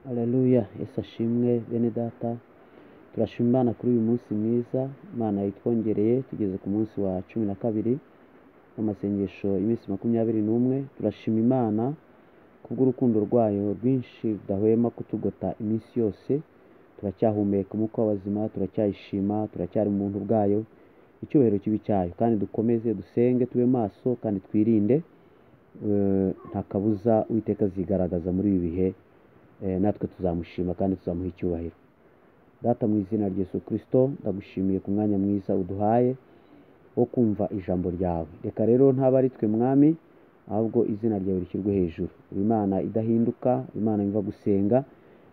Haleluya, Yesu ashimwe bene data. Turashima Imana kuri uyu munsi mwiza, Imana yitwongereye tugeze ku munsi wa 12 w'amasengesho y'iminsi 21. Turashima Imana kubw'urukundo rwayo rwinshi rudahwema kutugota iminsi yose. Turacyahumeka umwuka w'abazima, turacyayishima, turacyari mu buntu bwayo. Icyubahiro kibi cyayo, kandi dukomeze dusenge, tube maso kandi twirinde. Nta kabuza Uwiteka azigaragaza muri ibi bihe, natwe tuzamushima kandi tuzamuha icyubahiro. Data, mu izina rya Yesu Kristo, ndagushimiye ku mwanya mwiza uduhaye wo kumva ijambo ryawe. Reka rero ntaba ari twe mwami, ahubwo izina ryawe rishyirwe hejuru. Imana idahinduka, Imana imva gusenga.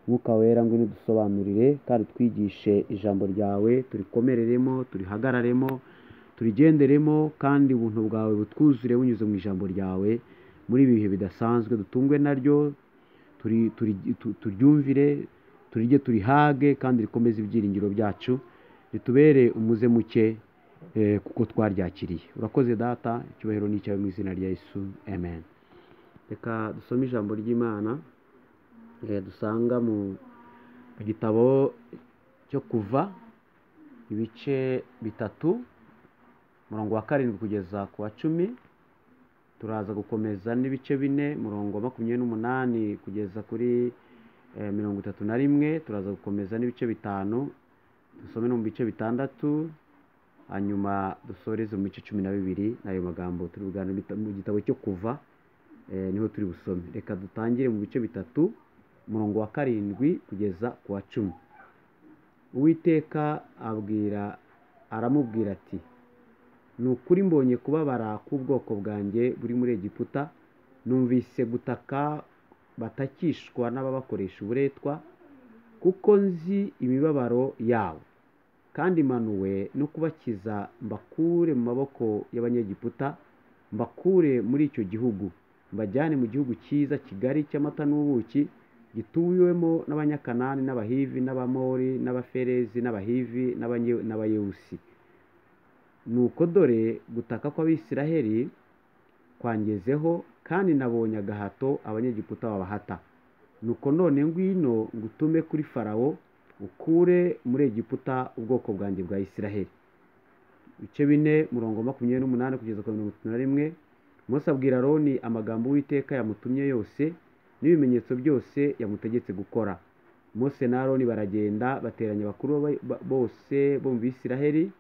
Mwuka wera ngwino dusobanurire kandi twigishe ijambo ryawe, turikomereremo, turihagararemo, turigenderemo, kandi ubuntu bwawe butwuzure bunyuze mu ijambo ryawe. Muri ibi bihe bidasanzwe dutungwe naryo, turyumvire, turije turihage, kandi rikomeze ibyiringiro byacu, ritubere umuze muke kuko twaryakiriye. Urakoze Data, icyubahiro ni cyawe mu izina rya Yesu, amen. Reka dusome ijambo ry'Imana dusanga mu gitabo cyo Kuva ibice 3 murongo wa 7 kugeza ku wa 10. Turaza gukomeza n'ibice 4 murongo wa 28 kugeza kuri 31. Turaza gukomeza n'ibice 5, dusome no mu bice 6, hanyuma dusoreze mu bice 12. Nayo magambo turi buganira mu gitabo cyo Kuva, niho turi busome. Reka dutangire mu bice 3 murongo wa 7 kugeza ku wa 10. Uwiteka aramubwira ati, nukuri mbonye kubabara k'ubwoko bwanjye buri muri Egiputa, numvise gutaka batakishwa n'ababakoresha uburetwa, kuko nzi imibabaro yawo, kandi manuwe no kubakiza mbakure mu maboko y'abanyegiputa, mbakure muri icyo gihugu, mbajyane mu gihugu cyiza kigari cy'amata n'ubuki, gituwemo n'abanyakanani n'abahivi n'abamori n'abaferezi n'abahivi n'abayewusi. Nuko dore gutaka kw'Abisiraheli kwangezeho, kandi nabonye agahato abanyegiputa babahata. Nuko none ngwino ngutume kuri Farawo, ukure muri Egiputa ubwoko bwanjye bwa Isiraheli. Ibice 4 murongo 28 kugeza ku 31. Mose abwira Aroni amagambo Uwiteka yamutumye yose, n'ibimenyetso byose yamutegetse gukora. Mose na Aroni baragenda bateranya abakuru bose bo mu Bisiraheli.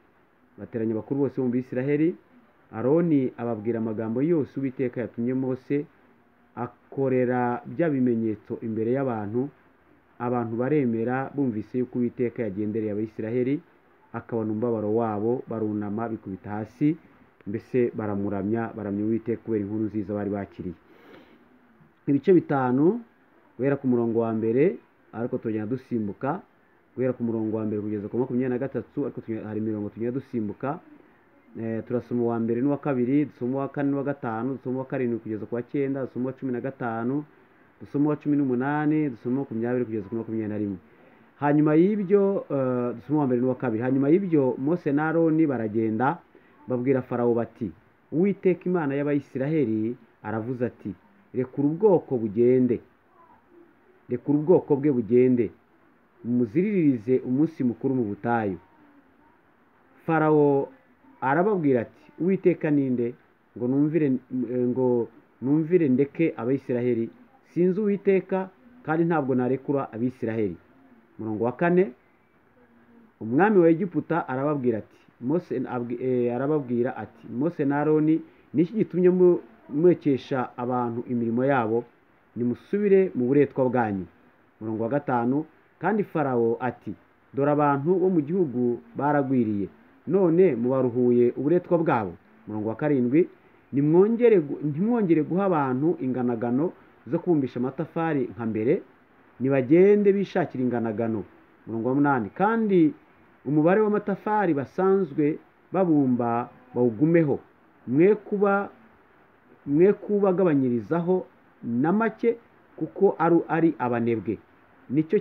Aroni ababwira amagambo yose Uwiteka yatumye Mose, akorera bya bimenyetso imbere y'abantu. Abantu baremera, bumvise yuko Uwiteka yagendereye Abisiraheli, akabona umubabaro wabo, barunama bikubita hasi, mbese baramya Uwiteka kubera inkuru nziza bari bakiriye. Ibice 5 guhera ku murongo wa 1, ariko tugenda dusimbuka guhera ku murongo wa 1 kugeza ku 23, ariko hari mirongo tugenda dusimbuka. Turasoma uwa 1 n'uwa 2, dusoma uwa 4 n'uwa 5, dusoma uwa 7 kugeza ku wa 9, dusoma uwa 15, dusoma uwa 18, dusoma uwa 20 kugeza ku 21. Hanyuma y'ibyo dusoma uwa 1 n'uwa 2. Hanyuma y'ibyo Mose na Aroni baragenda babwira Farawo bati, Uwiteka Imana y'Abayisiraheli aravuze ati, rekura ubwoko bugende, rekura ubwoko bwe bugende, muziririze umunsi mukuru mu butayu. Farawo arababwira ati, Uwiteka ninde ngo numvire ndeke Abayisiraheli? Sinzi Uwiteka, kandi ntabwo narekura Abisiraheli. Murongo wa 4, umwami wa Egiputa arababwira ati, Mose na Aroni, niki gitumye mwekesha abantu imirimo yabo? Nimusubire mu buretwa bwanyu. Murongo wa 5, kandi Farawo ati, dore abantu bo mu gihugu baragwiriye, none mubaruhuye uburetwa bwabo. Murongo wa 7, ntimwongere guha abantu inganagano zo kubumbisha amatafari nka mbere, nibagende bishakira inganagano. Murongo wa 8, kandi umubare w'amatafari basanzwe babumba bawugumeho, mwe kubagabanyirizaho na make, kuko ari abanebwe. Nicyo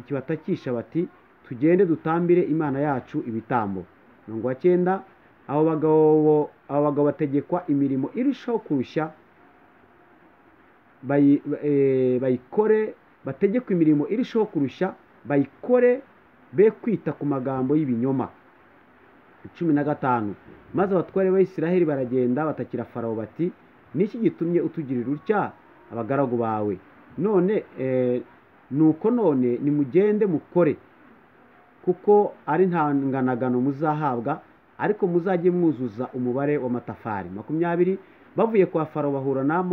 kibatakisha bati, tugende dutambire Imana yacu ibitambo. Murongo wa 9, abo bagabo bategekwa imirimo irushaho kurushya, bayikore bategekwa imirimo irushaho kurusha bayikore, be kwita ku magambo y'ibinyoma. 15 maze abatware b'Isiraheli baragenda batakira Farawo bati, niki gitumye utugirira utya abagaragu bawe? None nuko none nimugende mukore, kuko ari ntanganagano muzahabwa, ariko muzajye mwuzuza umubare w'amatafari. 20 bavuye kwa Farawo bahura na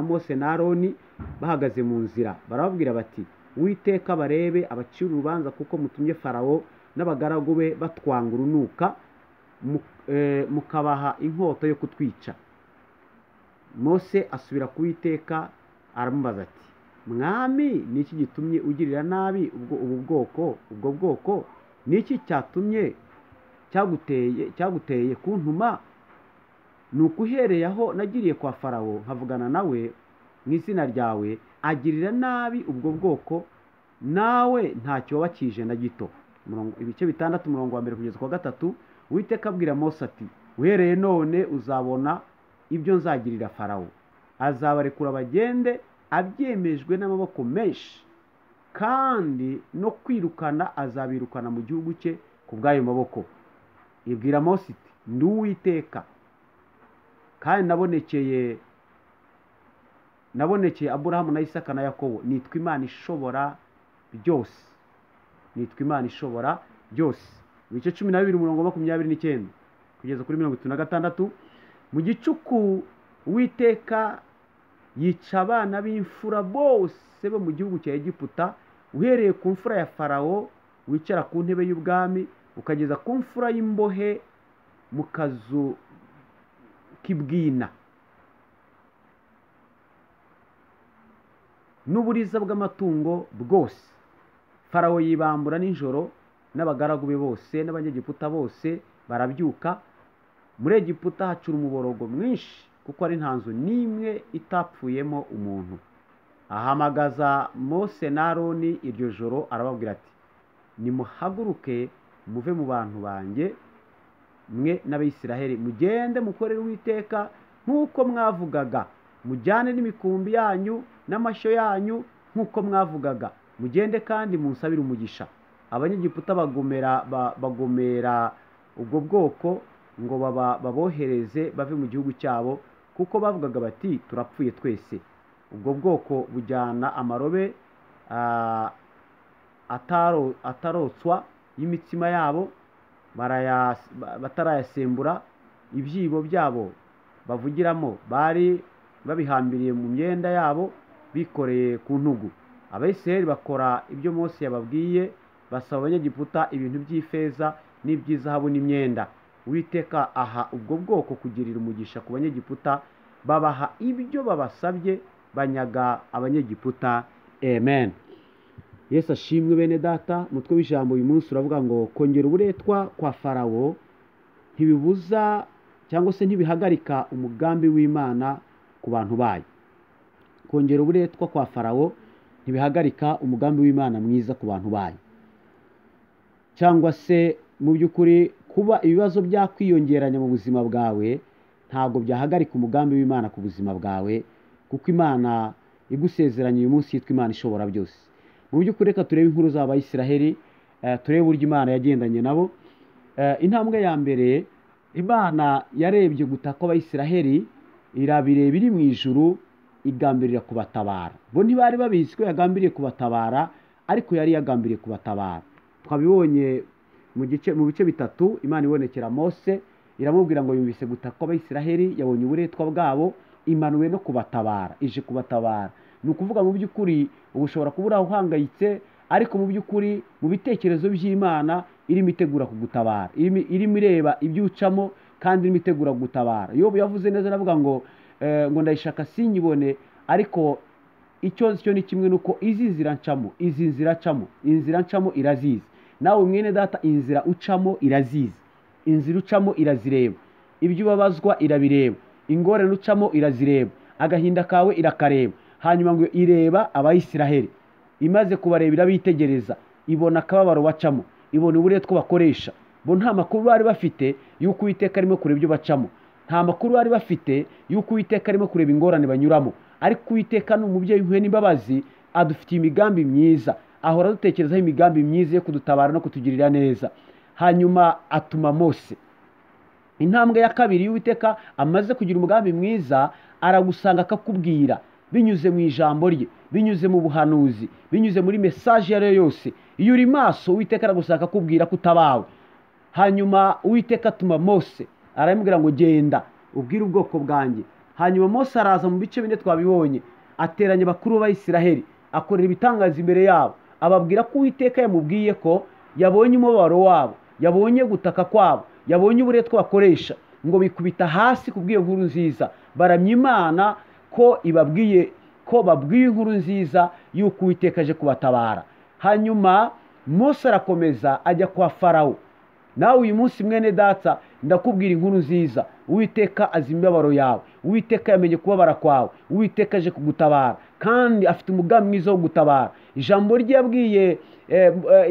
Mose na Aroni bahagaze mu nzira, barababwira bati, Uwiteka barebe abacira urubanza, kuko mutumye Farawo n'abagaragu be batwanga urunuka, mukabaha inkota yo kutwica. Mose asubira ku Uwiteka aramubaza ati, mwami, niki gitumye ugirira nabi ubwo bwoko? Niki cyatumye cyaguteye kuntuma? Nukuhereye aho nagiriye kwa Farawo nkavugana nawe mu izina ryawe, agirira nabi ubwo bwoko, nawe ntacyo wabakije na gito. Ibice 6 umurongo wa 1 kugeza kwa 3. Uwiteka abwira Mose ati, uhereye none uzabona ibyo nzagirira Farawo. Azabarekura bagende abyemejwe n'amaboko menshi, kandi no kwirukana azabirukana mu gihugu cye ku bw'ayo maboko. Ibwira Mose iti, ndi Uwiteka, kandi nabonekeye Aburahamu na Isaka na Yakobo, nitwa Imana ishobora byose. Ibice 12 umurongo wa 29 kugeza kuri 36. Mu gicuku Uwiteka yica abana b'imfura bose bo mu gihugu cya Egiputa, uhereye ku mfura ya Farawo wicara ku ntebe y'ubwami, ukageza ku mfura y'imbohe mu kazu k'ibwina, n'uburiza bw'amatungo bwose. Farawo yibambura nijoro, n'abagaragu be bose n'abanyegiputa bose barabyuka. Muri Egiputa hacura umuborogo mwinshi, kuko ari nta nzu n'imwe itapfuyemo umuntu. Ahamagaza Mose na Aroni iryo joro, arababwira ati, nimuhaguruke muve mu bantu banjye, mwe n'Abisiraheli, mugende mukorere Uwiteka nk'uko mwavugaga, mujyane n'imikumbi yanyu n'amashyo yanyu nk'uko mwavugaga, mugende kandi munsabire umugisha. Abanyegiputa bagomera ubwo bwoko ngo babohereze bave mu gihugu cyabo, kuko bavugaga bati, turapfuye twese. Ubwo bwoko bujyana amarobe atarotswa y'imitsima yabo, batarayasembura. Ibyibo byabo bavugiramo bari babihambiriye mu myenda yabo, bikoreye ku ntugu. Abayisiraheli bakora ibyo Mose yababwiye, basaba abanyegiputa ibintu by'ifeza n'iby'izahabu n'imyenda. Uwiteka aha ubwo bwoko kugirira umugisha ku banyegiputa, babaha ibyo babasabye, banyaga abanyegiputa. Amen. Yesu ashimwe bene data. Umutwe w'ijambo uyu munsi uravuga ngo, kongera uburetwa kwa Farawo ntibibuza cyangwa se ntibihagarika umugambi w'Imana ku bantu bayo. Kongera uburetwa kwa Farawo ntibihagarika umugambi w'Imana mwiza ku bantu bayo, cyangwa se mu by'ukuri kuba ibibazo byakwiyongeranya mu buzima bwawe ntabwo byahagarika umugambi w'Imana ku buzima bwawe, kuko Imana igusezeranye uyu munsi yitwa Imana ishobora byose. Mu by'ukuri reka turebe inkuru z'Abayisiraheli, turebe uburyo Imana yagendanye nabo. Intambwe ya mbere, Imana yarebye gutaka kw'Abayisiraheli, irabireba iri mu ijuru, igambirira kubatabara. Bo ntibari babizi ko yagambiriye kubatabara, ariko yari yagambiriye kubatabara. Twabibonye mu bice 3. Imana ibonekera Mose, iramubwira ngo yumvise gutaka kw'Abayisiraheli, yabonye uburetwa bwabo, imanuwe no kubatabara, ije kubatabara. Ni ukuvuga mu by'ukuri ubu ushobora kuba uhangayitse, ariko mu by'ukuri mu bitekerezo by'Imana irimo itegura kugutabara, irimo ireba ibyo ucamo, kandi irimo itegura kugutabara. Yobu yavuze neza, aravuga ngo ndayishaka sinyibone, ariko icyo ni kimwe nuko izi nzira ncamo irazizi. Nawe mwene data, inzira ucamo irazizi, inzira ucamo irazireba, ibyo ubabazwa irabireba, ingorane ucamo irazireba, agahinda kawe irakareba. Hanyuma ngo ireba Abayisiraheli, imaze kubareba irabitegereza, ibona akababaro bacamo, ibona uburetwa bakoresha. Bo nta makuru bari bafite y'uko Uwiteka arimo kureba ibyo bacamo, nta makuru bari bafite y'uko Uwiteka arimo kureba ingorane banyuramo. Ariko Uwiteka ni umubyeyi w'impuhwe n'imbabazi, adufitiye imigambi myiza, ahora dutekerezaho imigambi myiza yo kudutabara no kutugirira neza. Hanyuma atuma Mose. Intambwe ya kabiri y'Uwiteka amaze kugira umugambi mwiza, aragusanga akakubwira binyuze mu ijambo rye, binyuze mu buhanuzi, binyuze muri message yari yose. Iyo uri maso, Uwiteka aragusanga akakubwira kutabawe. Hanyuma Uwiteka atuma Mose, aramubwira ngo genda ubwire ubwoko bwanjye. Hanyuma Mose araza mu bice bine twabibonye, ateranya bakuru ba Isiraheli, akorera ibitangaza imbere yabo, ababwira ko Uwiteka yamubwiye ko yabonye umubabaro wabo, yabonye gutaka kwabo, yabonye uburetwa bakoresha, ngo bikubita hasi kubw'iyo nkuru nziza, baramya Imana ko ibabwiye ko babwiye inkuru nziza y'uko Uwiteka aje kubatabara. Hanyuma Mose arakomeza ajya kwa Farawo. Nawe uyu munsi mwene data ndakubwira inkuru nziza. Uwiteka azi imibabaro yawe, Uwiteka yamenye kubabara kwawe, Uwiteka aje kugutabara kandi afite umugambi mwiza wo gutabara. Ijambo rye yabwiye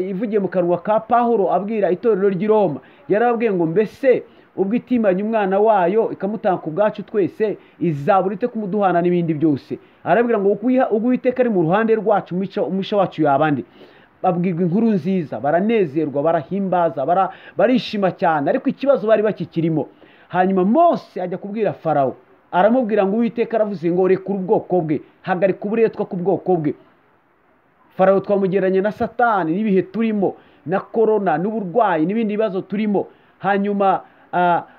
ivugiye mu kanwa ka Pawulo abwira itorero ry'i Roma, yarababwiye ngo mbese ubwo itimanye umwana wayo ikamutanga ku bwacu twese, izabura ite kumuduhana n'ibindi byose. Arabwira ngo ubwo Uwiteka ari mu ruhande rwacu, umusha wacu yabandi. Babwirwa inkuru nziza, baranezerwa, barahimbaza, barishima cyane, ariko ikibazo bari bakikirimo. Hanyuma Mose ajya kubwira Farawo, aramubwira ngo Uwiteka aravuze ngo rekura ubwoko bwe, hagarika uburetwa ku bwoko bwe. Farawo twamugeranye na Satani n'ibihe turimo, na korona n'uburwayi n'ibindi bibazo turimo. Hanyuma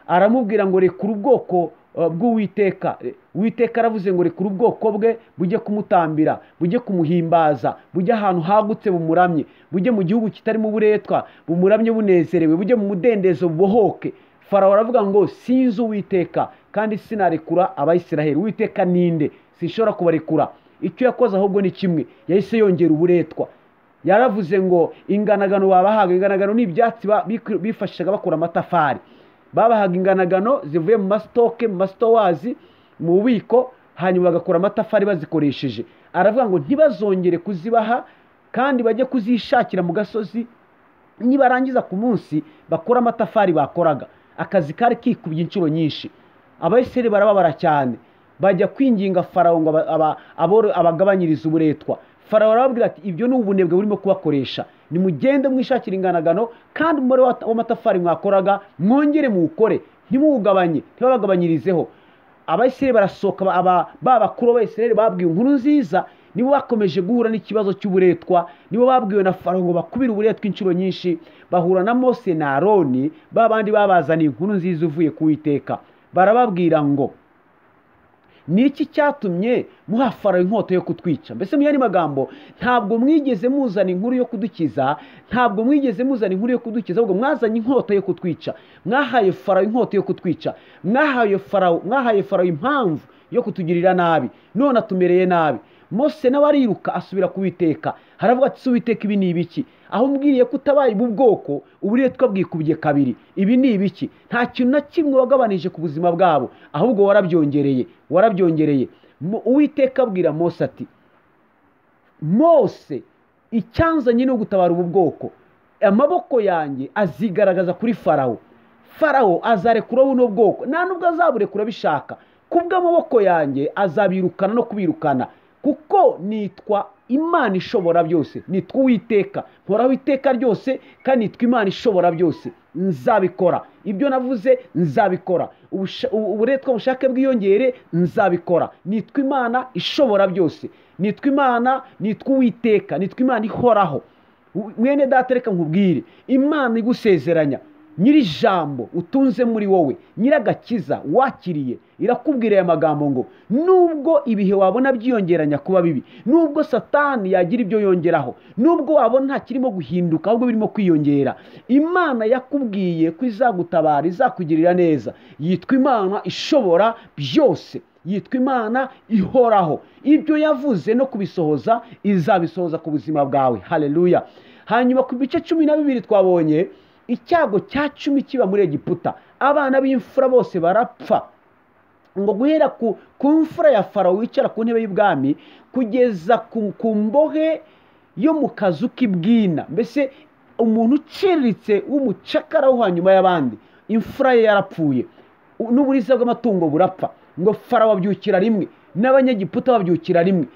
aramubwira ngo rekura ubwoko bw'Uwiteka. Uwiteka aravuze ngo rekura ubwoko bwe bujye kumutambira, bujye kumuhimbaza, bujye ahantu hagutse bumuramye, bujye mu gihugu kitarimo uburetwa bumuramye bunezerewe, bujye mu mudendezo bubohoke. Farawo aravuga ngo sinzi Uwiteka kandi sinarekura Abayisiraheli. Uwiteka ninde? Sinshobora kubarekura. Icyo yakoze ahubwo ni kimwe, yahise yongera uburetwa. Yaravuze ngo inganagano babahaga, inganagano ni ibyatsi bifashishaga bakora amatafari. Babahaga inganagano zivuye mu masitoke, mu masitowazi, mu bubiko, hanyuma bagakora amatafari bazikoresheje. Aravuga ngo ntibazongere kuzibaha kandi bajye kuzishakira mu gasozi, nibarangiza ku munsi bakora amatafari bakoraga. Akazi kari kikubye inshuro nyinshi. Abayisiraheli barababara cyane, bajya kwinginga Farawo ngo abagabanyirize uburetwa. Farawo arababwira ati ibyo ni ubunebwe burimo kubakoresha, nimugende mwishakira inganagano kandi umubare w'amatafari mwakoraga mwongere muwukore, ntimuwugabanye, ntibabagabanyirizeho. Abayisiraheli barasohoka, bakuru b'Abayisiraheli babwiwe inkuru nziza, nibo bakomeje guhura n'ikibazo cy'uburetwa, nibo babwiwe na Farawo ngo bakubire uburetwa inshuro nyinshi. Bahura na Mose na Aroni, babandi babazaniye inkuru nziza uvuye ku Uwiteka. Barababwira ngo niki cyatumye muha Farawo inkota yo kutwica? Mbese mu yandi magambo, ntabwo mwigeze muzana inkuru yo kudukiza, ntabwo mwigeze muzana inkuru yo kudukiza, ahubwo mwazanye inkota yo kutwica. Mwahaye Farawo inkota yo kutwica, mwahaye Farawo impamvu yo kutugirira nabi, none atumereye nabi. Mose nawe ariruka asubira ku Uwiteka, haravuga ati Uwiteka ibi ni ibiki? Aho mbwiriye kutabaye ubu bwoko uburetwa bwikubye kabiri, ibi ni ibiki? Nta kintu na kimwe wagabanije ku buzima bwabo, ahubwo warabyongereye. Uwiteka abwira Mose ati Mose, icyanzanye no gutabara ubu bwoko, amaboko yanjye azigaragaza kuri Farawo. Farawo azarekura buno bwoko, nta nubwo azaburekura bishaka, kubw'amaboko yanjye azabirukana no kubirukana, kuko nitwa Imana ishobora byose, nitwa Uwiteka, nkoraho iteka ryose, kandi nitwa Imana ishobora byose. Nzabikora ibyo navuze, nzabikora. Uburetwa bushake bwiyongere, nzabikora. Nitwa Imana ishobora byose, nitwa Imana, nitwa Uwiteka, nitwa Imana ihoraho. Mwene data reka nkubwire, Imana igusezeranya, nyiri jambo utunze muri wowe, nyiragakiza wakiriye, irakubwira aya magambo ngo nubwo ibihe wabona byiyongeranya kuba bibi, nubwo Satani yagira ibyo yongeraho, nubwo wabona nta kirimo guhinduka ahubwo birimo kwiyongera, Imana yakubwiye ko izagutabara, izakugirira neza. Yitwa Imana ishobora byose, yitwa Imana ihoraho. Ibyo yavuze no kubisohoza, izabisohoza ku buzima bwawe. Haleluya. Hanyuma ku bice 12 twabonye icyago cya 10 kiba muri Egiputa, abana b'imfura bose barapfa. Ngo guhera ku mfura ya Farawo wicara ku ntebe y'ubwami kugeza ku mbohe yo mu kazu k'ibwina, mbese umuntu uciriritse w'umucakara wo hanyuma y'abandi, imfura ye yarapfuye, n'uburiza bw'amatungo burapfa. Ngo Farawo abyukira rimwe, n'abanyegiputa babyukira rimwe,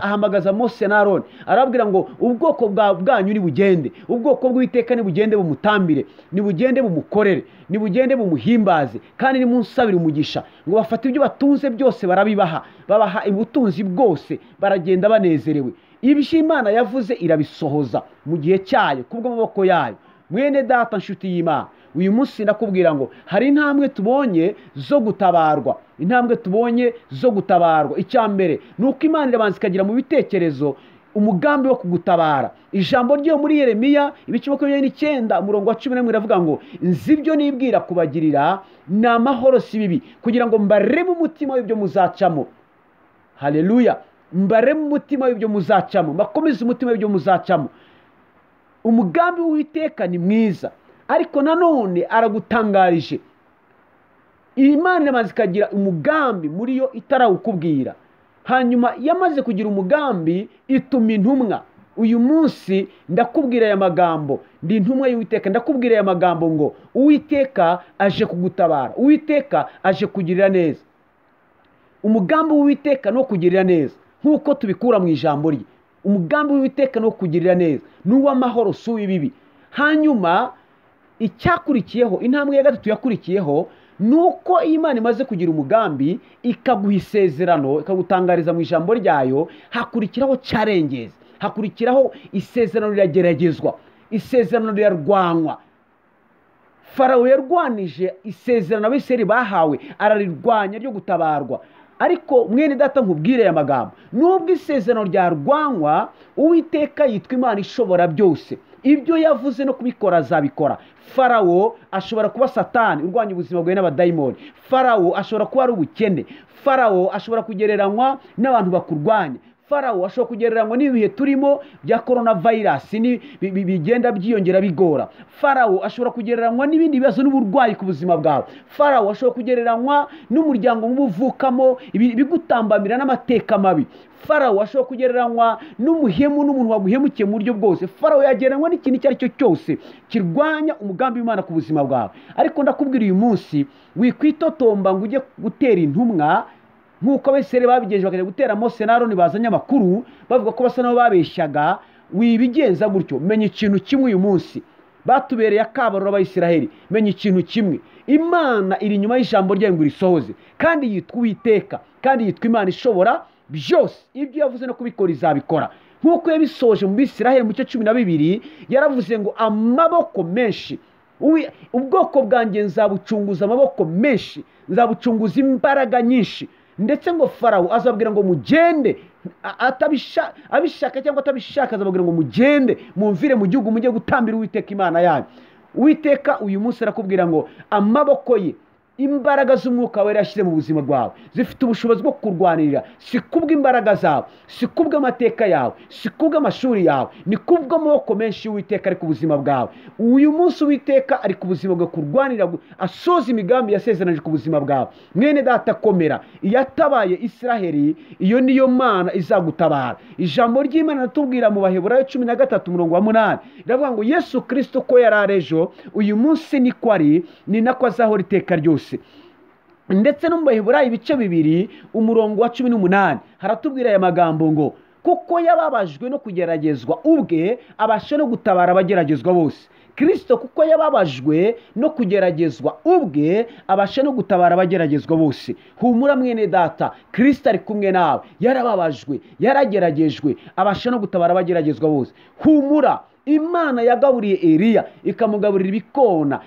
ahamagaza Mose na Aroni, arababwira ngo ubwoko bwanyu nibugende, ubwoko bw'Uwiteka nibugende bumutambire, nibugende bumukorere, nibugende bumuhimbaze, kandi nimunsabire umugisha. Ngo bafate ibyo batunze byose barabibaha, babaha ubutunzi bwose, baragenda banezerewe. Ibyo Imana yavuze irabisohoza mu gihe cyayo kubw'amaboko yayo. Mwene data nshuti y'Imana, uyu munsi ndakubwira ngo hari intambwe tubonye zo gutabarwa, intambwe tubonye zo gutabarwa. Icyambere nuko Imana irabanza ikagira mu bitekerezo umugambi wo kugutabara. Ijambo ryo muri Yeremiya ibice 29 umurongo wa 11 iravuga ngo nzi ibyo nibwira kubagirira ni amahoro si bibi, kugira ngo mbareme umutima w'ibyo muzacamo. Haleluya! Mbareme umutima w'ibyo muzacamo, makomeze umutima w'ibyo muzacamo. Umugambi w'Uwiteka ni mwiza, ariko nanone aragutangarije. Imana yamaze ikagira umugambi muri yo itarawukubwira. Hanyuma yamaze kugira umugambi ituma intumwa. Uyu munsi ndakubwira aya magambo, ndi intumwa y'Uwiteka, ndakubwira aya magambo ngo Uwiteka aje kugutabara, Uwiteka aje kugirira neza. Umugambi w'Uwiteka no kugirira neza, nkuko tubikura mu ijambo rye. Umugambi w'Uwiteka no kugirira neza n'uw'amahoro si uw'ibibi. Hanyuma icyakurikiyeho, intambwe ya gatatu yakurikiyeho, nuko Imana imaze kugira umugambi ikaguha isezerano, ikagutangariza mu ijambo ryayo, hakurikiraho cyarengeze, hakurikiraho isezerano rirageragezwa, isezerano rirarwanwa. Farawo yarwanije isezerano Abisirayeli bahawe, ararirwanya ryo gutabarwa. Ariko mwene data nkubwire aya magambo, nubwo isezerano ryarwanwa, Uwiteka yitwa Imana ishobora byose. Ibyo yavuze no kubikora azabikora. Farawo ashobora kuba Satani urwanya ubuzima bwawe n'abadayimoni. Farawo ashobora kuba ari ubukene. Farawo ashobora kugereranywa n'abantu bakurwanya. Farawo ashobora kugereranywa n'ibihe turimo bya coronavirus bigenda byiyongera bigora. Farawo ashobora kugereranywa n'ibindi bibazo n'uburwayi ku buzima bwawe. Farawo ashobora kugereranywa n'umuryango mubuvukamo bigutambamira n'amateka mabi. Farawo ashobora kugereranywa n'umuhemu n'umuntu waguhemukiye mu buryo bwose. Farawo yagereranywa n'ikintu icyo ari cyo cyose kirwanya umugambi w'Imana ku buzima bwawe. Ariko ndakubwira uyu munsi, wikwitotomba ngo ujye gutera intumwa nk'uko Abisirayeli babigenje bakajya gutera Mose na Aroni bazanye amakuru bavuga ko basa nabo babeshyaga. Wibigenza gutyo, menya ikintu kimwe uyu munsi, batubereye akabariro Abisirayeli. Menya ikintu kimwe, Imana iri inyuma y'ijambo ryayo ngo risohoze, kandi yitwa Uwiteka, kandi yitwa Imana ishobora byose. Ibyo yavuze no kubikora izabikora, nk'uko yabisoje mu Bisirayeli mu 12 yaravuze ngo amaboko menshi, ubwoko bwanjye nzabucunguza amaboko menshi, nzabucunguza imbaraga nyinshi. Ndetse ngo Farawo azabwira ngo mugende, abishaka cyangwa atabishaka azabwira ngo mugende mumvire mu gihugu mujye gutambira Uwiteka Imana yanyu. Uwiteka uyu munsi arakubwira ngo amaboko ye, imbaraga z'umwuka wera yashyize mu buzima bwawe zifite ubushobozi bwo kurwanirira, si kubw'imbaraga zawe, si kubw'amateka yawe, si kubw'amashuri yawe, ni kubw'amaboko menshi y'Uwiteka ari ku buzima bwawe. Uyu munsi Uwiteka ari ku buzima bwawe kurwanira, asoza imigambi yasezeranije ku buzima bwawe. Mwene data komera, iyatabaye Isiraheli iyo niyo Mana izagutabara. Ijambo ry'Imana natubwira mu Baheburayo 13:8 riravuga ngo Yesu Kristo ko yararejo uyu munsi niko ari, ni nako azahora iteka ryose. Ndetse no mu Baheburayo ibice 2 umurongo wa 18 haratubwira aya magambo ngo kuko yababajwe no kugeragezwa ubwe abasha no gutabara abageragezwa bose. Kristo kuko yababajwe no kugeragezwa ubwe abasha no gutabara abageragezwa bose. Humura mwene data, Kristo ari kumwe nawe, yarababajwe, yarageragejwe, abasha no gutabara abageragezwa bose. Humura, Imana yagaburiye Eliya ikamugaburira ibikona,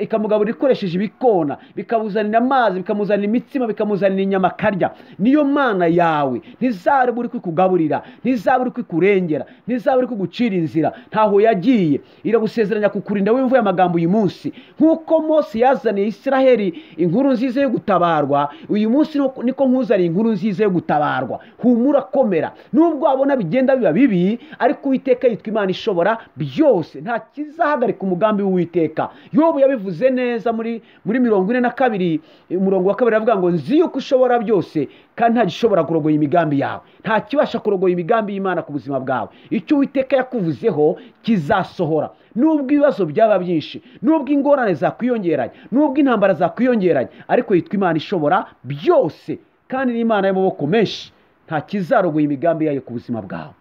ikamugaburira ikoresheje ibikona, bikabuzanira amazi, bikamuzanira imitsima, bikamuzanira inyama karya. Niyo Mana yawe, ntizaburi kwikugaburira, ntizaburi kwikurengera, ntizaburi kugucira inzira. Ntaho yagiye, iragusezeranya kukurinda wimvuye amagambo uyu munsi. Nkuko Mose yazaniye Isiraheli inkuru nziza yo gutabarwa, uyu munsi niko nkuzaniye inkuru nziza yo gutabarwa. Humura komera, nubwo wabona bigenda biba bibi, ariko Uwiteka yitwa Imana ishobora byose, nta kizahagarika umugambi w'Uwiteka. Yobu yabivuze neza muri 42 umurongo wa 2 avuga ngo nzi yuko ushobora byose kandi nta gishobora kurogoya imigambi yawe. Nta kibasha kurogoya imigambi y'Imana ku buzima bwawe. Icyo Uwiteka yakuvuzeho kizasohora, nubwo ibibazo byaba byinshi, nubwo ingorane zakwiyongeranya, nubwo intambara zakwiyongeranya, ariko yitwa Imana ishobora byose. kandi n'Imana y'amaboko menshi nta kizarogoya imigambi yayo ku buzima bwawe.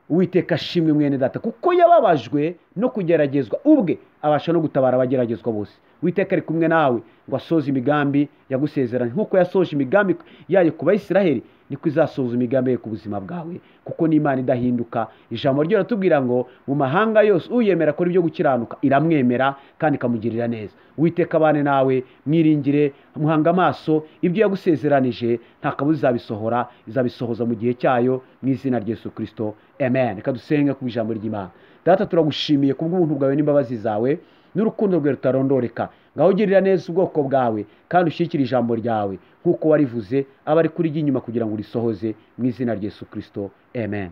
Uwiteka ashimwe mwene data kuko yababajwe no kugeragezwa ubwe abasha no gutabara abageragezwa bose. Uwiteka ari kumwe nawe ngo asoze imigambi yagusezeranye nkuko yasoje imigambi yayo ku Bayisiraheli, niko izasoza imigambi yayo ku buzima bwawe, kuko n'Imana idahinduka. Ijambo ryo ratubwira ngo mu mahanga yose uyemera akora ibyo gukiranuka iramwemera kandi ikamugirira neza. Uwiteka abane nawe, mwiringire, muhanga amaso ibyo yagusezeranije, nta kabuza izabisohora, izabisohoza mu gihe cyayo mu izina rya Yesu Kristo, amen. Reka dusenge ku ijambo ry'Imana. Data, turagushimiye kubw'ubuntu bwawe n'imbabazi zawe n'urukundo rwawe rutarondoreka. Ngaho ugirira neza ubwoko bwawe kandi ushyigikire ijambo ryawe nk'uko warivuze, abari kuri inyuma kugira ngo urisohoze mu izina rya Yesu Kristo, amen.